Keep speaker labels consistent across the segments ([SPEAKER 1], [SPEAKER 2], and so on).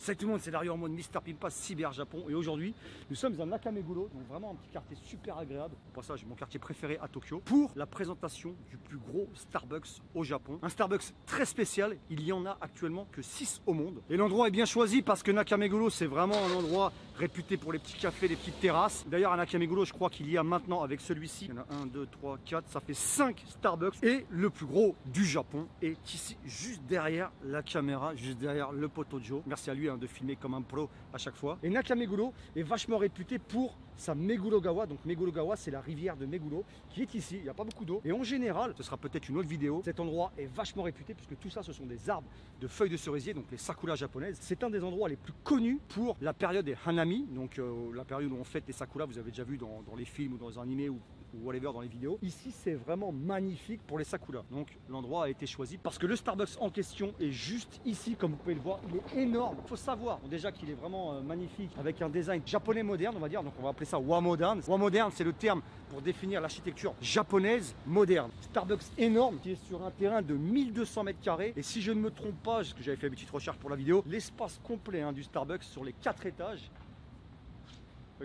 [SPEAKER 1] Salut tout le monde, c'est Dario en mode Mr Pimpa Cyber Japon et aujourd'hui nous sommes à Nakameguro, donc vraiment un petit quartier super agréable. Au passage, mon quartier préféré à Tokyo pour la présentation du plus gros Starbucks au Japon. Un Starbucks très spécial, il y en a actuellement que 6 au monde. Et l'endroit est bien choisi parce que Nakameguro c'est vraiment un endroit réputé pour les petits cafés, les petites terrasses. D'ailleurs à Nakameguro je crois qu'il y a maintenant avec celui-ci, il y en a 1, 2, 3, 4, ça fait 5 Starbucks. Et le plus gros du Japon est ici, juste derrière la caméra, juste derrière le poteau Joe. Merci à lui de filmer comme un pro à chaque fois. Et Nakameguro est vachement réputé pour sa Megurogawa. Donc Megurogawa c'est la rivière de Meguro qui est ici, il n'y a pas beaucoup d'eau. Et en général, ce sera peut-être une autre vidéo, cet endroit est vachement réputé puisque tout ça ce sont des arbres de feuilles de cerisier, donc les sakura japonaises. C'est un des endroits les plus connus pour la période des Hanami, donc la période où on fête les sakura, vous avez déjà vu dans les films ou dans les animés ou whatever dans les vidéos. Ici c'est vraiment magnifique pour les sakura. Donc l'endroit a été choisi parce que le Starbucks en question est juste ici, comme vous pouvez le voir, il est énorme. Il faut savoir déjà qu'il est vraiment magnifique avec un design japonais moderne, on va dire, donc on va appeler ça Wa moderne. Wa moderne c'est le terme pour définir l'architecture japonaise moderne. Starbucks énorme qui est sur un terrain de 1200 mètres carrés et si je ne me trompe pas, parce que j'avais fait une petite recherche pour la vidéo, l'espace complet du Starbucks sur les 4 étages,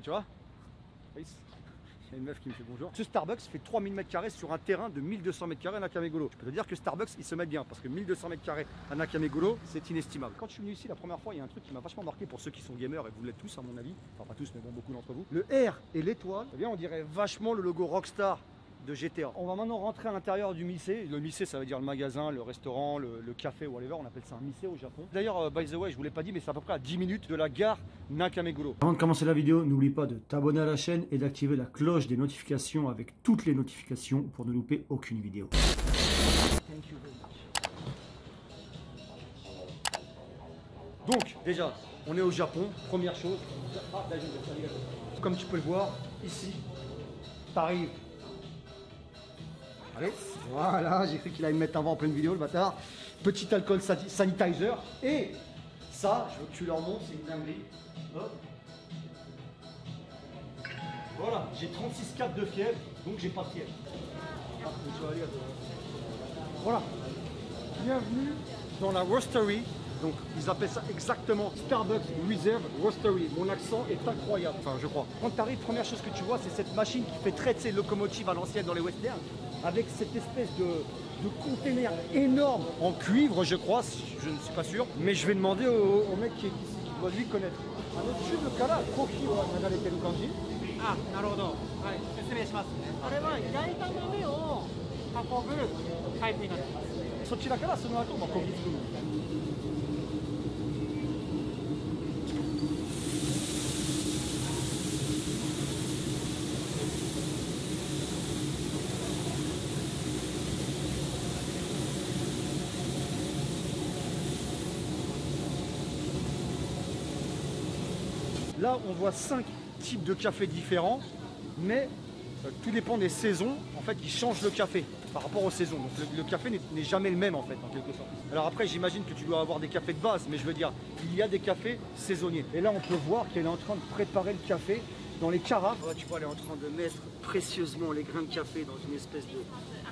[SPEAKER 1] tu vois, il y a une meuf qui me fait bonjour. Ce Starbucks fait 3000 m² sur un terrain de 1200 m² à Nakameguro. Je peux te dire que Starbucks, ils se mettent bien parce que 1200 m² à Nakameguro, c'est inestimable. Quand je suis venu ici la première fois, il y a un truc qui m'a vachement marqué pour ceux qui sont gamers et vous l'êtes tous à mon avis. Enfin pas tous, mais bon, beaucoup d'entre vous. Le R et l'étoile, eh bien on dirait vachement le logo Rockstar de GTA. On va maintenant rentrer à l'intérieur du mise. Le mise ça veut dire le magasin, le restaurant, le café, whatever, on appelle ça un mise au Japon. D'ailleurs, by the way, je vous l'ai pas dit, mais c'est à peu près à 10 minutes de la gare Nakameguro. Avant de commencer la vidéo, n'oublie pas de t'abonner à la chaîne et d'activer la cloche des notifications avec toutes les notifications pour ne louper aucune vidéo. Thank you very much. Donc, déjà, on est au Japon, première chose. Comme tu peux le voir, ici, t'arrives. Allez, voilà, j'ai cru qu'il allait me mettre un vent en pleine vidéo, le bâtard. Petit alcool sanitizer. Et ça, je veux que tu leur montres, c'est une dinguerie. Hop. Voilà, j'ai 36,4 de fièvre, donc j'ai pas de fièvre. Voilà. Bienvenue dans la roastery. Donc ils appellent ça exactement Starbucks Reserve Roastery. Mon accent est incroyable, enfin je crois. Quand tu arrives, première chose que tu vois, c'est cette machine qui fait très locomotive à l'ancienne dans les westerns, avec cette espèce de container énorme en cuivre, je crois, je ne suis pas sûr. Mais je vais demander au mec qui est ici, qui doit lui connaître. Ah, là, on voit 5 types de cafés différents, mais tout dépend des saisons. En fait, ils changent le café par rapport aux saisons. Donc le café n'est jamais le même en fait, en quelque sorte. Alors après, j'imagine que tu dois avoir des cafés de base, mais je veux dire, il y a des cafés saisonniers. Et là, on peut voir qu'elle est en train de préparer le café dans les carafes. Là, tu vois, elle est en train de mettre précieusement les grains de café dans une espèce de...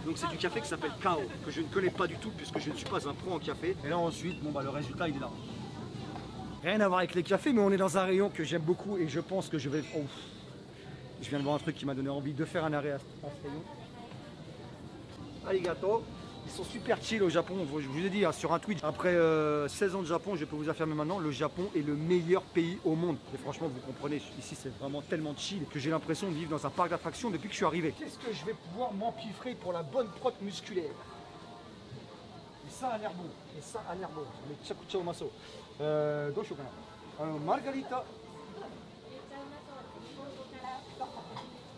[SPEAKER 1] Donc c'est du café qui s'appelle Kao, que je ne connais pas du tout puisque je ne suis pas un pro en café. Et là ensuite, bon bah le résultat il est là. Rien à voir avec les cafés, mais on est dans un rayon que j'aime beaucoup et je pense que je vais... Oh, je viens de voir un truc qui m'a donné envie de faire un arrêt à ce rayon. Arigato. Ils sont super chill au Japon, je vous ai dit sur un tweet, après 16 ans de Japon, je peux vous affirmer maintenant, le Japon est le meilleur pays au monde. Et franchement, vous comprenez, ici c'est vraiment tellement chill que j'ai l'impression de vivre dans un parc d'attractions depuis que je suis arrivé. Qu'est-ce que je vais pouvoir m'empiffrer pour la bonne prot musculaire? Et ça a l'air bon, et ça a l'air bon. Mais tchakucha omaso. Margarita.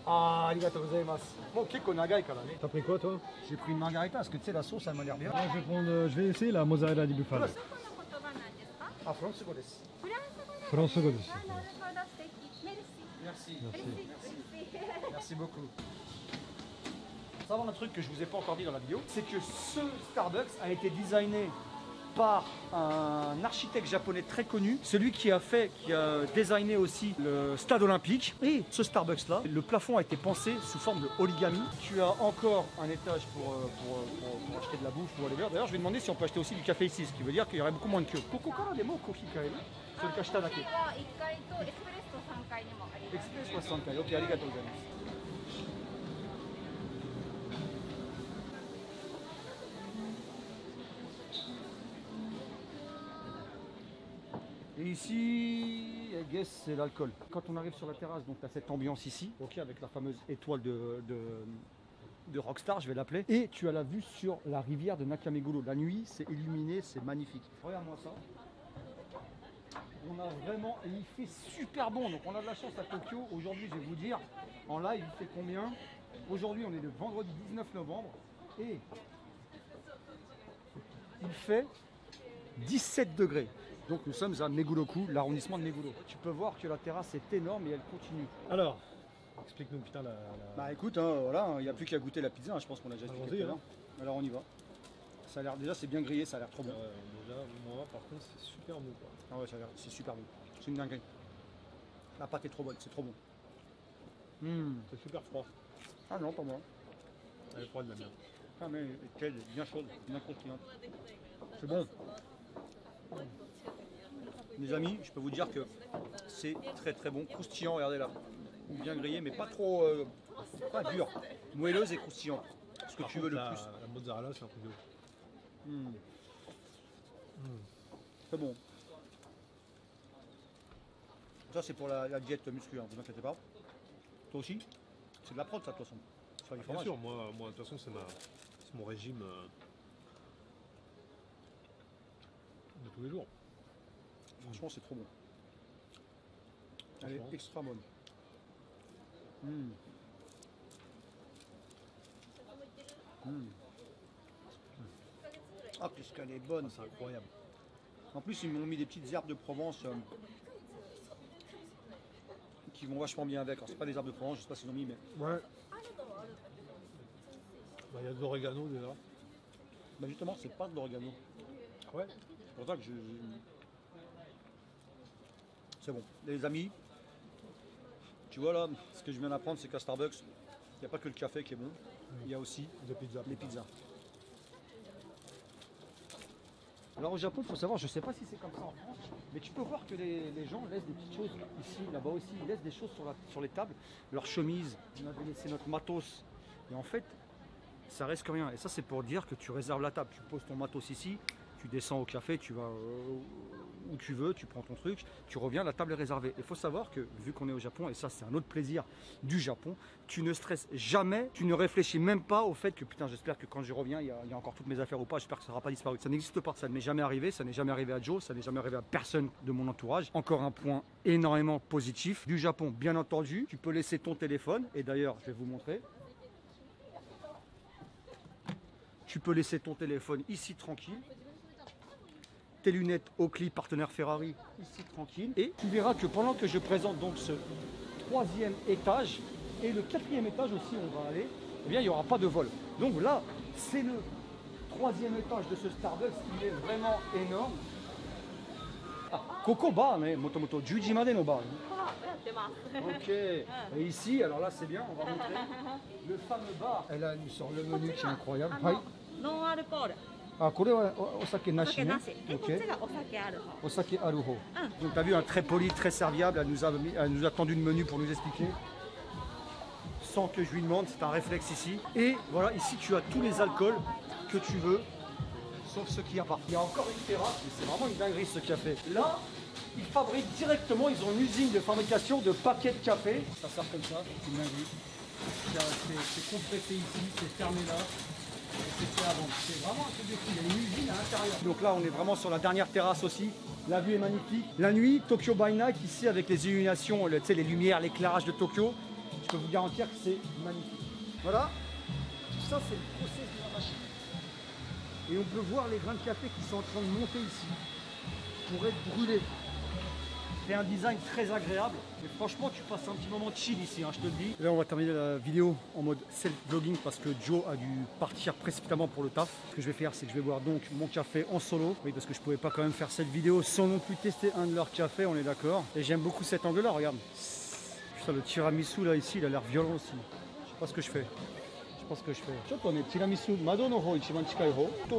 [SPEAKER 1] Ah, arigatou gozaimasu. Bon, kekko nagai kara ne.
[SPEAKER 2] T'as pris quoi toi?
[SPEAKER 1] J'ai pris une margarita parce que tu sais, la sauce elle m'a l'air bien.
[SPEAKER 2] Moi, je vais essayer la mozzarella di bufala.
[SPEAKER 1] Ah, français desu.
[SPEAKER 2] Français desu.
[SPEAKER 1] Merci. Merci beaucoup. Savoir un truc que je vous ai pas encore dit dans la vidéo, c'est que ce Starbucks a été designé par un architecte japonais très connu, celui qui a designé aussi le stade olympique. Et ce Starbucks là, le plafond a été pensé sous forme de origami. Tu as encore un étage pour acheter de la bouffe ou whatever. D'ailleurs, je vais demander si on peut acheter aussi du café ici, ce qui veut dire qu'il y aurait beaucoup moins de queue. それか下だけ。
[SPEAKER 3] は1階とエスプレッソ3階にもあり
[SPEAKER 1] エク
[SPEAKER 3] ます。
[SPEAKER 1] スプレスは3回。OK、ありがとうございます。Et ici, I guess, c'est l'alcool. Quand on arrive sur la terrasse, donc tu as cette ambiance ici, ok, avec la fameuse étoile de Rockstar, je vais l'appeler. Et tu as la vue sur la rivière de Nakameguro. La nuit, c'est illuminé, c'est magnifique. Regarde-moi ça. On a vraiment, et il fait super bon. Donc on a de la chance à Tokyo. Aujourd'hui, je vais vous dire, en live, il fait combien? Aujourd'hui, on est le vendredi 19 novembre et il fait 17 degrés. Donc nous sommes à Meguro-ku, l'arrondissement de Meguro. Tu peux voir que la terrasse est énorme et elle continue.
[SPEAKER 2] Alors, explique-nous putain la...
[SPEAKER 1] Bah écoute, hein, voilà, il n'y a plus qu'à goûter la pizza, hein, je pense qu'on l'a déjà expliqué tout à l'heure. Alors on y va. Ça a l'air, déjà c'est bien grillé, ça a l'air trop bon.
[SPEAKER 2] déjà, moi par contre c'est super bon quoi.
[SPEAKER 1] Ah ouais, c'est super bon. C'est une dinguerie. La pâte est trop bonne, c'est trop bon.
[SPEAKER 2] C'est super froid.
[SPEAKER 1] Ah non, pas moi.
[SPEAKER 2] Elle est froide la mienne.
[SPEAKER 1] Ah mais quelle, bien chaude, bien croustillante. C'est bon. Mes amis, je peux vous dire que c'est très très bon, croustillant, regardez là. Bien grillé, mais pas trop, pas dur. Moelleuse et croustillante. Ce que
[SPEAKER 2] Par
[SPEAKER 1] tu
[SPEAKER 2] contre,
[SPEAKER 1] veux le
[SPEAKER 2] la,
[SPEAKER 1] plus.
[SPEAKER 2] La mozzarella c'est un truc de ouf.
[SPEAKER 1] C'est bon. Ça c'est pour la diète musculaire, ne vous inquiétez pas. Toi aussi? C'est de la prod ça de toute façon. Sur les
[SPEAKER 2] Bien
[SPEAKER 1] fromages.
[SPEAKER 2] sûr, moi de toute façon c'est mon régime de tous les jours.
[SPEAKER 1] Franchement c'est trop bon. Elle est extra bonne. Ah qu'est-ce qu'elle est bonne.
[SPEAKER 2] C'est incroyable.
[SPEAKER 1] En plus ils m'ont mis des petites herbes de Provence qui vont vachement bien avec. Alors c'est pas des herbes de Provence, je sais pas s'ils ont mis mais.
[SPEAKER 2] Ouais. Il y a de l'oregano déjà.
[SPEAKER 1] Bah justement c'est pas de l'oregano.
[SPEAKER 2] Ouais.
[SPEAKER 1] C'est pour ça que c'est bon. Les amis, tu vois là, ce que je viens d'apprendre c'est qu'à Starbucks, il n'y a pas que le café qui est bon, il y a aussi
[SPEAKER 2] Des pizzas.
[SPEAKER 1] les pizzas. Alors au Japon, il faut savoir, je ne sais pas si c'est comme ça en France, mais tu peux voir que les gens laissent des petites choses ici, là-bas aussi, ils laissent des choses sur les tables, leurs chemises, on avait laissé notre matos, et en fait, ça reste que rien. Et ça c'est pour dire que tu réserves la table, tu poses ton matos ici, tu descends au café, tu vas où tu veux, tu prends ton truc, tu reviens, la table est réservée. Il faut savoir que, vu qu'on est au Japon, et ça c'est un autre plaisir du Japon, tu ne stresses jamais, tu ne réfléchis même pas au fait que putain j'espère que quand je reviens, il y a encore toutes mes affaires ou pas, j'espère que ça n'aura pas disparu. Ça n'existe pas, ça ne m'est jamais arrivé, ça n'est jamais arrivé à Joe, ça n'est jamais arrivé à personne de mon entourage. Encore un point énormément positif du Japon, bien entendu, tu peux laisser ton téléphone, et d'ailleurs je vais vous montrer. Tu peux laisser ton téléphone ici tranquille. Tes lunettes Oakley, partenaire Ferrari, ici tranquille. Et tu verras que pendant que je présente donc ce 3e étage et le 4e étage aussi on va aller, eh bien il n'y aura pas de vol. Donc là, c'est le 3e étage de ce Starbucks, il est vraiment énorme. Ah, Coco bar, mais motomoto, 10 時までのbar. Ok. Et ici, alors là c'est bien, on va montrer le fameux bar. Elle a sur le menu qui est incroyable.
[SPEAKER 3] ノンアルコール。
[SPEAKER 1] Ah, これはお酒なしね。
[SPEAKER 3] お酒なし。で、こっ
[SPEAKER 1] Ok.
[SPEAKER 3] ちがお酒ある方。
[SPEAKER 1] Osake Aruho. Donc tu as vu un très poli, très serviable, elle nous a tendu le menu pour nous expliquer. Sans que je lui demande, c'est un réflexe ici. Et voilà, ici tu as tous les alcools que tu veux, sauf ceux qu'il n'y a pas. Il y a encore une terrasse, mais c'est vraiment une dinguerie ce café. Là, ils fabriquent directement, ils ont une usine de fabrication de paquets de café. Ça sort comme ça, c'est une dinguerie. C'est compressé ici, c'est fermé là. C'est vraiment un truc de fou, il y a une usine à l'intérieur. Donc là on est vraiment sur la dernière terrasse aussi, la vue est magnifique. La nuit, Tokyo by Night ici avec les illuminations, tu sais, les lumières, l'éclairage de Tokyo, je peux vous garantir que c'est magnifique. Voilà, tout ça c'est le process de la machine. Et on peut voir les grains de café qui sont en train de monter ici pour être brûlés. C'est un design très agréable et franchement tu passes un petit moment chill ici, hein, je te le dis. Et là on va terminer la vidéo en mode self-vlogging parce que Joe a dû partir précipitamment pour le taf. Ce que je vais faire c'est que je vais boire donc mon café en solo. Oui parce que je pouvais pas quand même faire cette vidéo sans non plus tester un de leurs cafés, on est d'accord. Et j'aime beaucoup cet angle là, regarde. Putain le tiramisu là ici il a l'air violent aussi. Je sais pas ce que je fais. Je pas ce que je fais. ちょっとね、ティラミス、窓の方一番近い方と、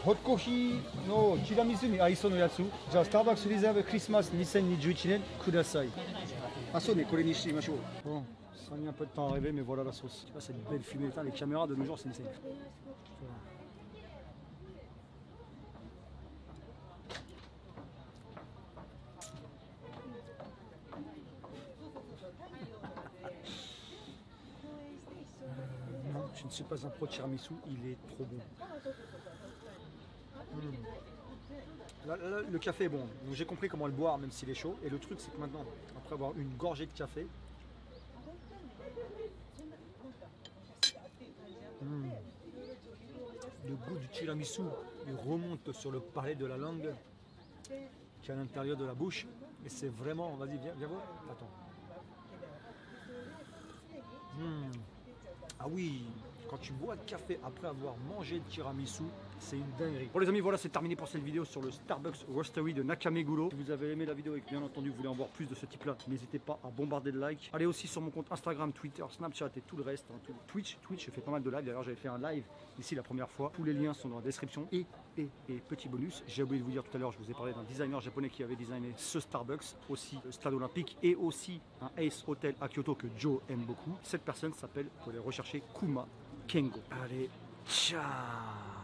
[SPEAKER 1] ホットコーヒーのティラミスに合いそうなやつ。じゃあ、スターバックスリザーブクリスマス2021年ください。あ、そうね、これにしてみましょう。Bon, ça a mis un peu de temps à arriver, mais voilà la sauce. Tu vois, c'est une belle fumée. Putain, les caméras de nos jours, c'est une scène. Non, je ne suis pas un pro de tiramisu, il est trop bon. Là, le café est bon, donc j'ai compris comment le boire même s'il est chaud. Et le truc c'est que maintenant, après avoir une gorgée de café, le goût du tiramisu il remonte sur le palais de la langue qui est à l'intérieur de la bouche. Et c'est vraiment, vas-y viens voir, attends. Ah oui, quand tu bois le café après avoir mangé le tiramisu, c'est une dinguerie. Bon les amis, voilà, c'est terminé pour cette vidéo sur le Starbucks Roastery de Nakameguro. Si vous avez aimé la vidéo et que bien entendu vous voulez en voir plus de ce type là, n'hésitez pas à bombarder de likes. Allez aussi sur mon compte Instagram, Twitter, Snapchat et tout le reste, hein, Twitch, je fais pas mal de live. D'ailleurs j'avais fait un live ici la première fois. Tous les liens sont dans la description. Et petit bonus, j'ai oublié de vous dire tout à l'heure, je vous ai parlé d'un designer japonais qui avait designé ce Starbucks, aussi le Stade Olympique et aussi un Ace Hotel à Kyoto que Joe aime beaucoup. Cette personne s'appelle, vous pouvez les rechercher, Kuma Kengo. Allez, ciao.